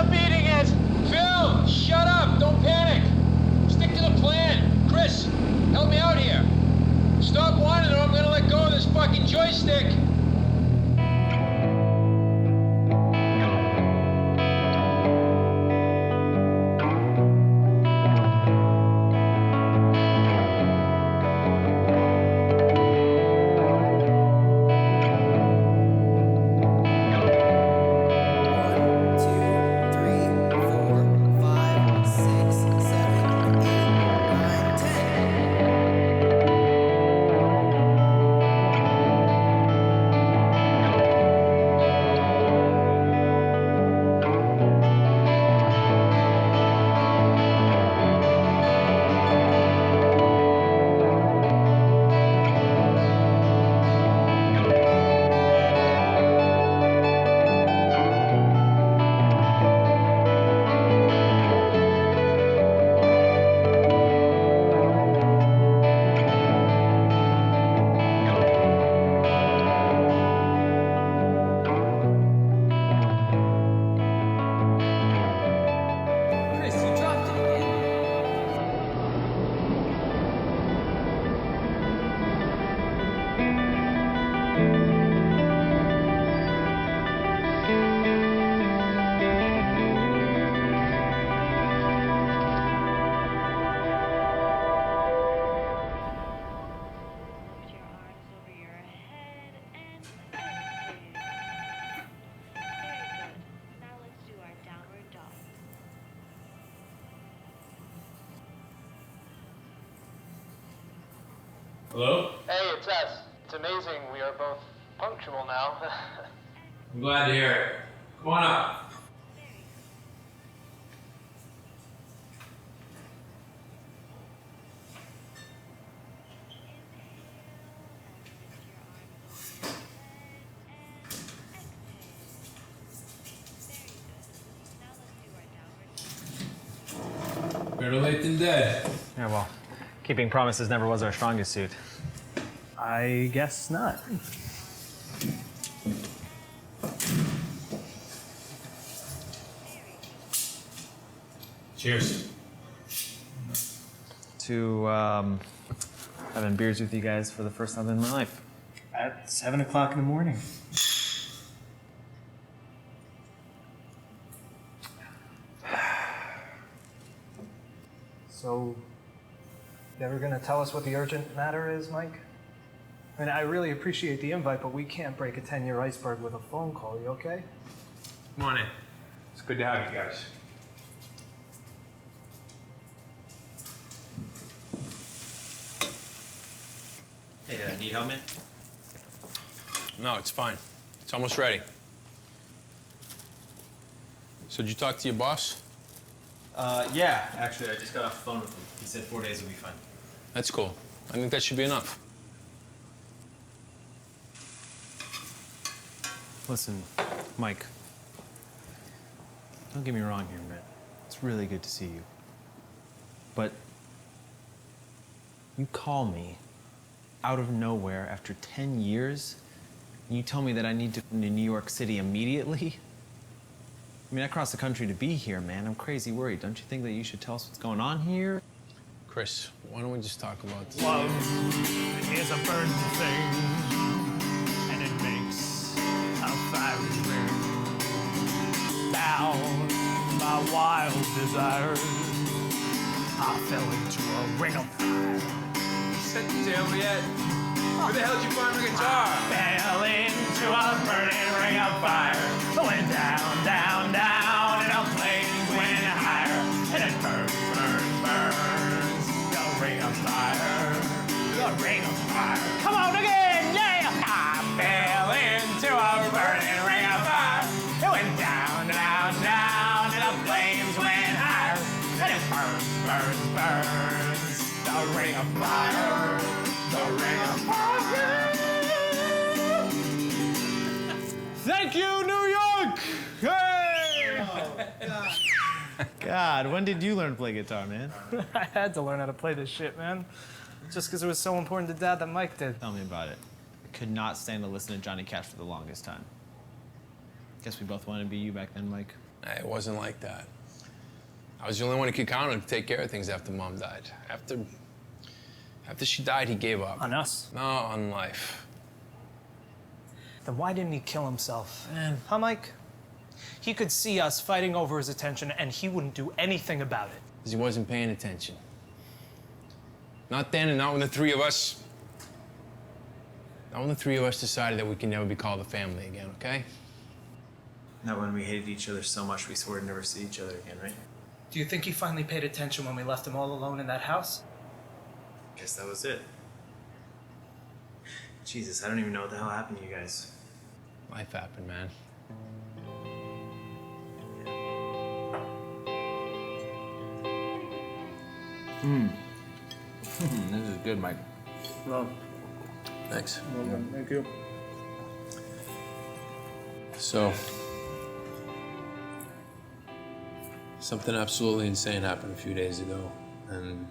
stop eating it! Phil, shut up! Don't panic! Stick to the plan! Chris, help me out here! Stop whining or I'm gonna let go of this fucking joystick! Hello? Hey, it's us. It's amazing we are both punctual now. I'm glad to hear it. Come on up. Better late than dead. Yeah, well, keeping promises never was our strongest suit. I guess not. Cheers. To having beers with you guys for the first time in my life. At 7 o'clock in the morning. So, you ever gonna tell us what the urgent matter is, Mike? I mean, I really appreciate the invite, but we can't break a 10-year iceberg with a phone call. You okay? Come on in. It's good to have you guys. Hey, need help, man? No, it's fine. It's almost ready. So did you talk to your boss? Yeah, actually, I just got off the phone with him. He said 4 days would be fine. That's cool. I think that should be enough. Listen, Mike, don't get me wrong here, man. It's really good to see you. But you call me out of nowhere after 10 years, and you tell me that I need to come to New York City immediately? I mean, I crossed the country to be here, man. I'm crazy worried. Don't you think that you should tell us what's going on here? Chris, why don't we just talk about this? Love is a burden thing, and it makes a fiery ring. Down my wild desires, I fell into a ring of fire. Set the table yet? Where the hell did you find the guitar? Fell into a burning ring of fire. Went down, down, down, and the flames went higher. And it burns, burns, burns. The ring of fire. The ring of fire. Come on again, yeah! I fell into a burning ring of fire. It went down, down, down, and the flames went higher. And it burns, burns, burns. The ring of fire. The ring of fire. Thank you, New York! Hey! God, when did you learn to play guitar, man? I had to learn how to play this shit, man. Just because it was so important to Dad that Mike did. Tell me about it. I could not stand to listen to Johnny Cash for the longest time. Guess we both wanted to be you back then, Mike. It wasn't like that. I was the only one he could count on to take care of things after Mom died. After she died, he gave up. On us? No, on life. Then why didn't he kill himself? Huh, Mike? He could see us fighting over his attention and he wouldn't do anything about it. Because he wasn't paying attention. Not then and not when the three of us... Not when the three of us decided that we can never be called a family again, okay? Not when we hated each other so much we swore to never see each other again, right? Do you think he finally paid attention when we left him all alone in that house? Guess that was it. Jesus, I don't even know what the hell happened to you guys. Life happened, man. This is good, Mike. Well, Thanks. thank you. So, something absolutely insane happened a few days ago, and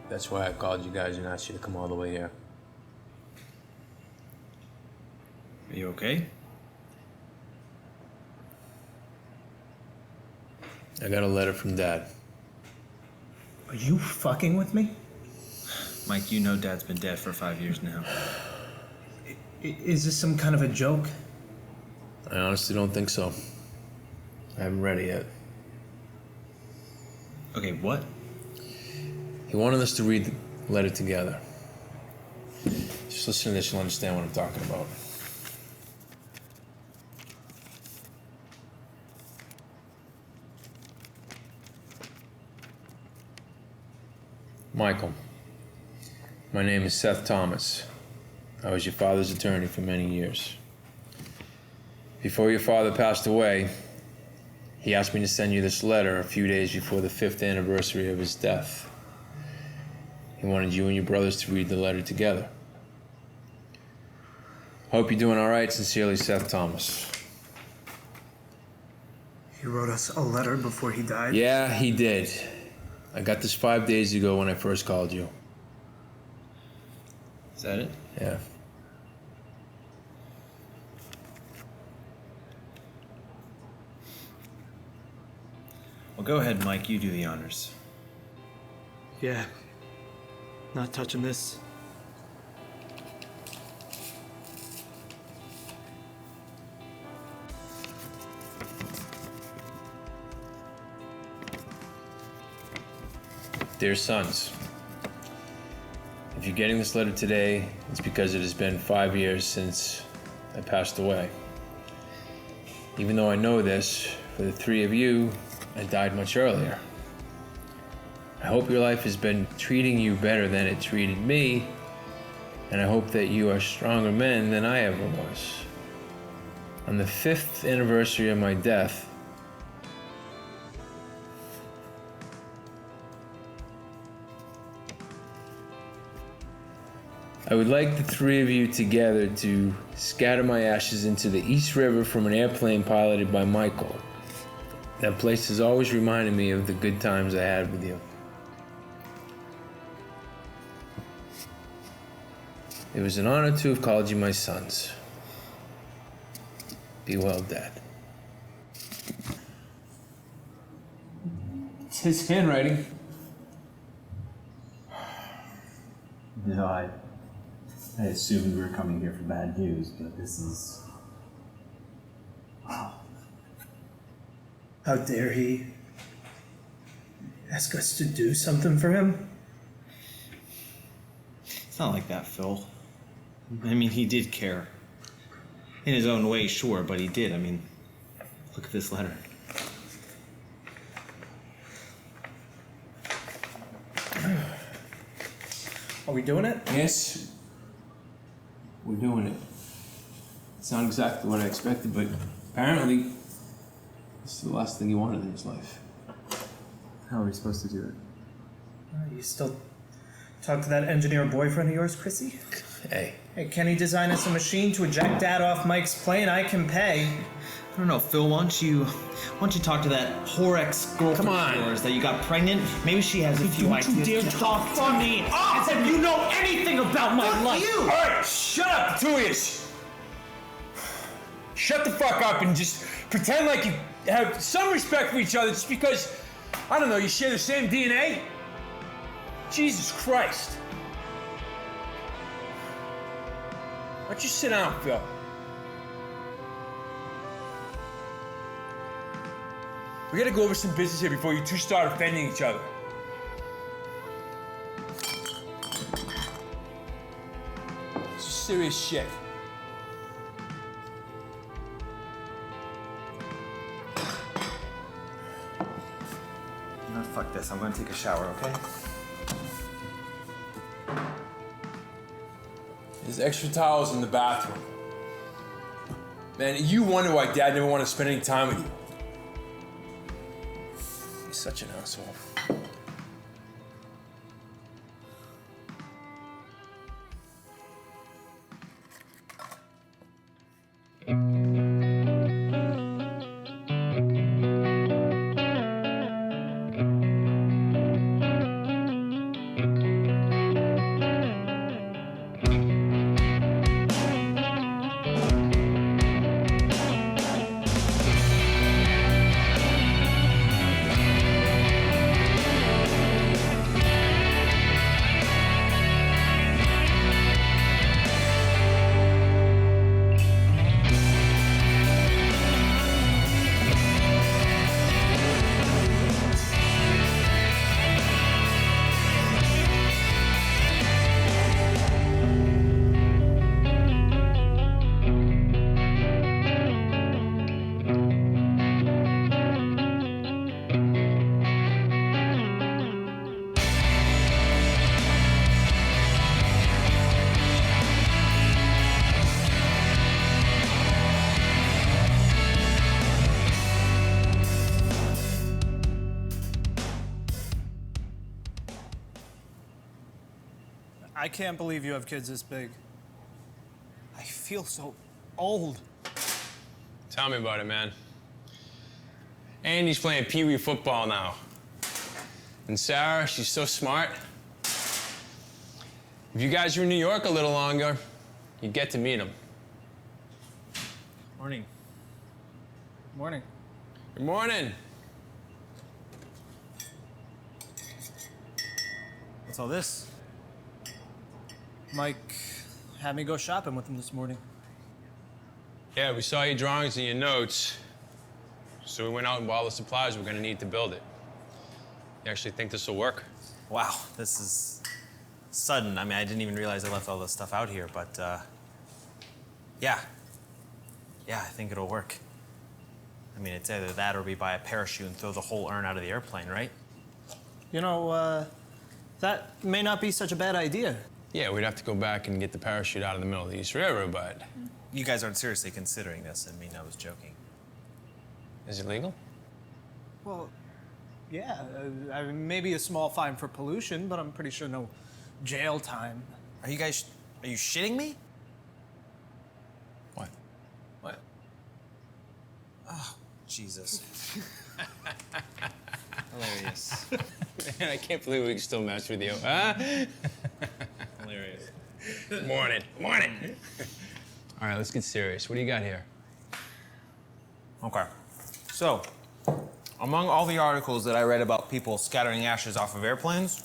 that's why I called you guys and asked you to come all the way here. Are you okay? I got a letter from Dad. Are you fucking with me? Mike, you know Dad's been dead for 5 years now. Is this some kind of a joke? I honestly don't think so. I haven't read it yet. Okay, what? He wanted us to read the letter together. Just listen to this, you'll understand what I'm talking about. Michael, my name is Seth Thomas. I was your father's attorney for many years. Before your father passed away, he asked me to send you this letter a few days before the 5th anniversary of his death. He wanted you and your brothers to read the letter together. Hope you're doing all right. Sincerely, Seth Thomas. He wrote us a letter before he died? Yeah, he did. I got this 5 days ago when I first called you. Is that it? Yeah. Well, go ahead, Mike. You do the honors. Yeah. Not touching this. Dear sons, if you're getting this letter today, it's because it has been 5 years since I passed away. Even though I know this, for the three of you, I died much earlier. I hope your life has been treating you better than it treated me, and I hope that you are stronger men than I ever was. On the 5th anniversary of my death, I would like the three of you together to scatter my ashes into the East River from an airplane piloted by Michael. That place has always reminded me of the good times I had with you. It was an honor to have called you my sons. Be well, Dad. It's his handwriting. No, I assumed we were coming here for bad news, but this is... Wow. How dare he ask us to do something for him? It's not like that, Phil. I mean, he did care. In his own way, sure, but he did. I mean, look at this letter. Are we doing it? Yes, we're doing it. It's not exactly what I expected, but apparently, it's the last thing he wanted in his life. How are we supposed to do it? You still talk to that engineer boyfriend of yours, Chrissy? Hey. Hey, can he design us a machine to eject Dad off Mike's plane? I can pay. I don't know, Phil, why don't you talk to that whore ex-girlfriend Come on. of yours that you got pregnant? Maybe she has a few ideas. Don't you dare talk to me as if you know anything about my life. All right, shut up, the two of you. Shut the fuck up and just pretend like you have some respect for each other just because, I don't know, you share the same DNA? Jesus Christ. Why don't you sit down, Phil? We gotta go over some business here before you two start offending each other. This is serious shit. No, fuck this. I'm gonna take a shower, okay? There's extra towels in the bathroom. Man, you wonder why Dad never wanted to spend any time with you. He's such an asshole. I can't believe you have kids this big. I feel so old. Tell me about it, man. Andy's playing pee-wee football now. And Sarah, she's so smart. If you guys were in New York a little longer, you'd get to meet them. Morning. Morning. Good morning. What's all this? Mike had me go shopping with him this morning. Yeah, we saw your drawings and your notes. So we went out and bought all the supplies we're gonna need to build it. You actually think this will work? Wow, this is sudden. I mean, I didn't even realize I left all this stuff out here, but yeah. Yeah, I think it'll work. I mean, it's either that or we buy a parachute and throw the whole urn out of the airplane, right? You know, that may not be such a bad idea. Yeah, we'd have to go back and get the parachute out of the middle of the East River, but... You guys aren't seriously considering this. I mean, I was joking. Is it legal? Well, yeah, I mean, maybe a small fine for pollution, but I'm pretty sure no jail time. Are you shitting me? What? What? Oh, Jesus. Hilarious. Man, I can't believe we can still mess with you, huh? Hilarious. Morning. Morning. All right, let's get serious. What do you got here? Okay. So, among all the articles that I read about people scattering ashes off of airplanes,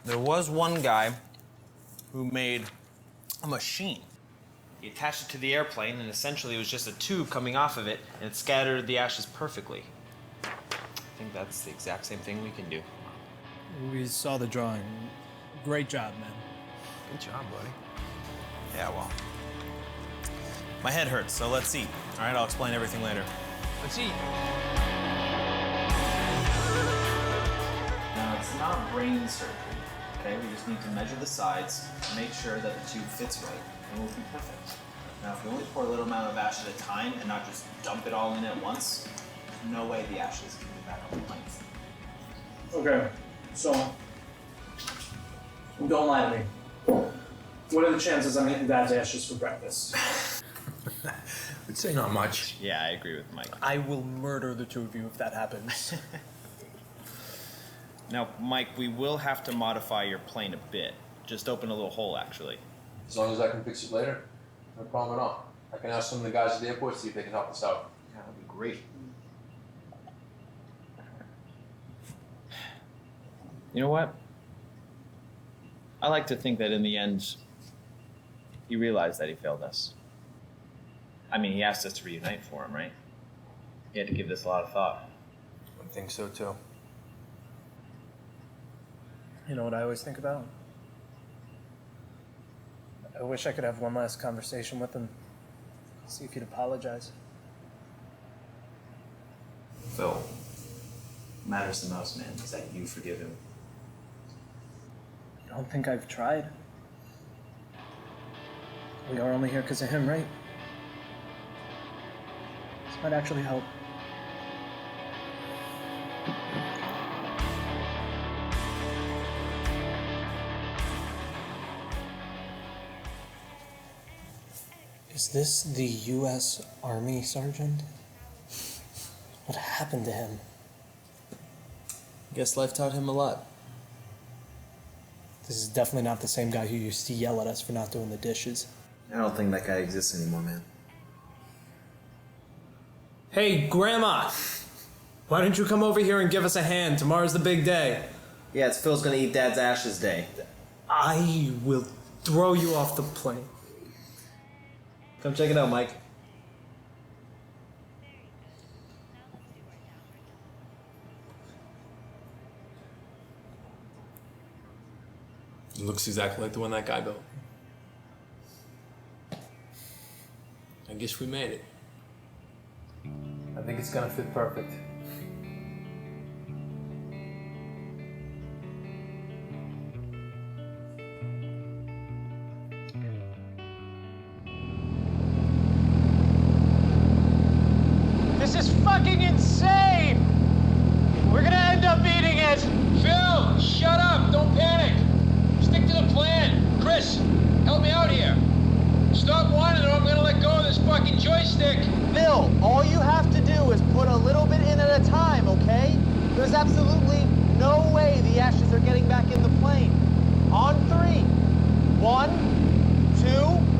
there was one guy who made a machine. He attached it to the airplane, and essentially it was just a tube coming off of it, and it scattered the ashes perfectly. I think that's the exact same thing we can do. We saw the drawing. Great job, man. Good job, buddy. Yeah, well. My head hurts, so let's eat. All right, I'll explain everything later. Let's eat. Now, it's not brain surgery, okay? We just need to measure the sides, make sure that the tube fits right, and we'll be perfect. Now, if we only pour a little amount of ash at a time and not just dump it all in at once, there's no way the ashes can get back on the plane. Okay, so don't lie to me. What are the chances I'm eating Dad's ashes for breakfast? I'd say not much. Yeah, I agree with Mike. I will murder the two of you if that happens. Now, Mike, we will have to modify your plane a bit. Just open a little hole, actually. As long as I can fix it later, no problem at all. I can ask some of the guys at the airport to see if they can help us out. Yeah, that'd be great. You know what? I like to think that in the end, he realized that he failed us. I mean, he asked us to reunite for him, right? He had to give this a lot of thought. I think so too. You know what I always think about? I wish I could have one last conversation with him. See if he'd apologize. Phil, what matters the most, man, is that you forgive him. You don't think I've tried? We are only here because of him, right? This might actually help. Is this the U.S. Army sergeant? What happened to him? Guess life taught him a lot. This is definitely not the same guy who used to yell at us for not doing the dishes. I don't think that guy exists anymore, man. Hey, Grandma! Why don't you come over here and give us a hand? Tomorrow's the big day. Yeah, it's Phil's gonna eat Dad's ashes day. I will throw you off the plane. Come check it out, Mike. It looks exactly like the one that guy built. I guess we made it. I think it's gonna fit perfect. This is fucking insane! We're gonna end up eating it! Phil, shut up! Don't panic! Stick to the plan! Chris, help me out here! Stop whining or I'm gonna let go of this fucking joystick! Bill, all you have to do is put a little bit in at a time, okay? There's absolutely no way the ashes are getting back in the plane. On 3. 1, 2,